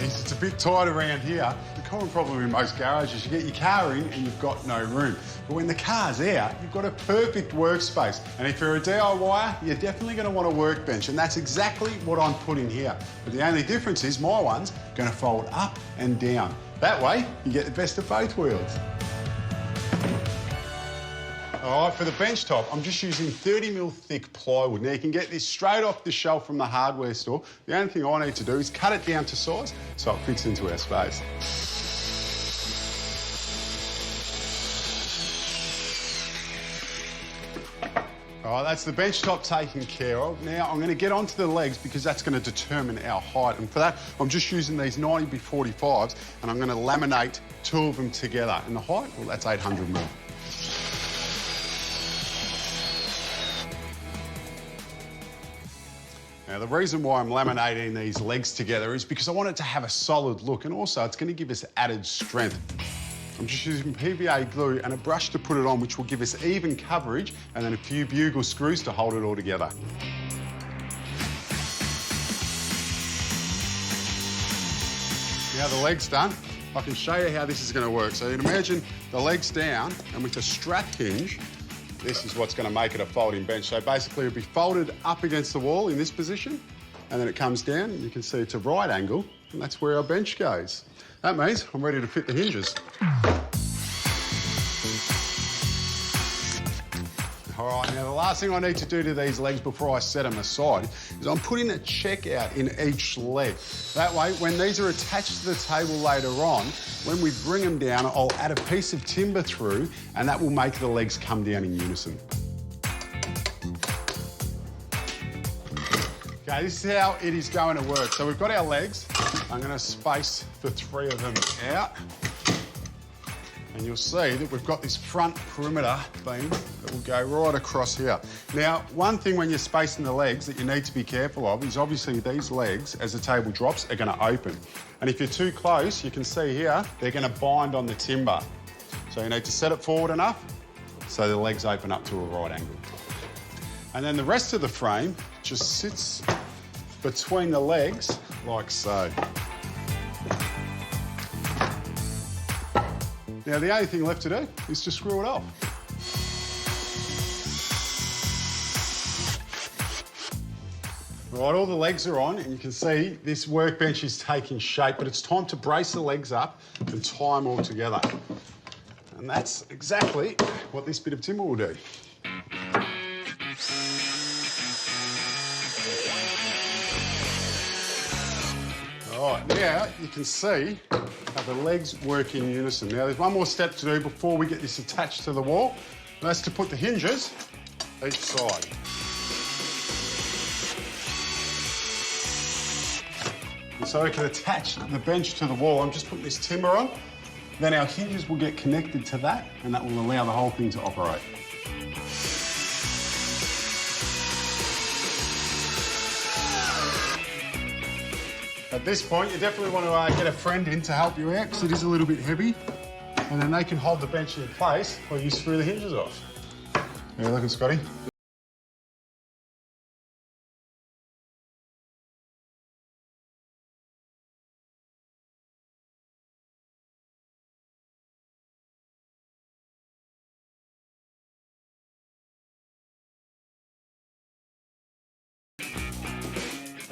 is it's a bit tight around here. The common problem in most garages, you get your car in and you've got no room. But when the car's out, you've got a perfect workspace. And if you're a DIYer, you're definitely going to want a workbench. And that's exactly what I'm putting here. But the only difference is my one's going to fold up and down. That way, you get the best of both worlds. All right, for the bench top, I'm just using 30mm thick plywood. Now, you can get this straight off the shelf from the hardware store. The only thing I need to do is cut it down to size so it fits into our space. All right, that's the bench top taken care of. Now, I'm going to get onto the legs because that's going to determine our height. And for that, I'm just using these 90x45s and I'm going to laminate 2 of them together. And the height, well, that's 800mm. Now, the reason why I'm laminating these legs together is because I want it to have a solid look, and also it's going to give us added strength. I'm just using PVA glue and a brush to put it on, which will give us even coverage, and then a few bugle screws to hold it all together. Now the leg's done, I can show you how this is going to work. So you can imagine the leg's down, and with a strap hinge, this is what's going to make it a folding bench. So basically it'll be folded up against the wall in this position, and then it comes down, and you can see it's a right angle, and that's where our bench goes. That means I'm ready to fit the hinges. All right, now the last thing I need to do to these legs before I set them aside is I'm putting a check out in each leg. That way, when these are attached to the table later on, when we bring them down, I'll add a piece of timber through, and that will make the legs come down in unison. Okay, this is how it is going to work. So we've got our legs. I'm going to space the 3 of them out. And you'll see that we've got this front perimeter beam that will go right across here. Now, one thing when you're spacing the legs that you need to be careful of is obviously these legs, as the table drops, are going to open. And if you're too close, you can see here, they're going to bind on the timber. So you need to set it forward enough so the legs open up to a right angle. And then the rest of the frame just sits between the legs like so. Now, the only thing left to do is to screw it off. Right, all the legs are on, and you can see this workbench is taking shape, but it's time to brace the legs up and tie them all together. And that's exactly what this bit of timber will do. All right, now you can see how the legs work in unison. Now, there's one more step to do before we get this attached to the wall, and that's to put the hinges each side. And so we can attach the bench to the wall. I'm just putting this timber on, then our hinges will get connected to that, and that will allow the whole thing to operate. At this point, you definitely want to get a friend in to help you out because it is a little bit heavy, and then they can hold the bench in place while you screw the hinges off. How you looking, Scotty?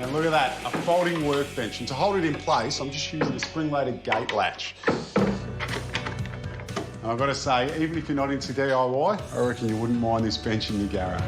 And look at that, a folding workbench. And to hold it in place, I'm just using a spring-loaded gate latch. And I've got to say, even if you're not into DIY, I reckon you wouldn't mind this bench in your garage.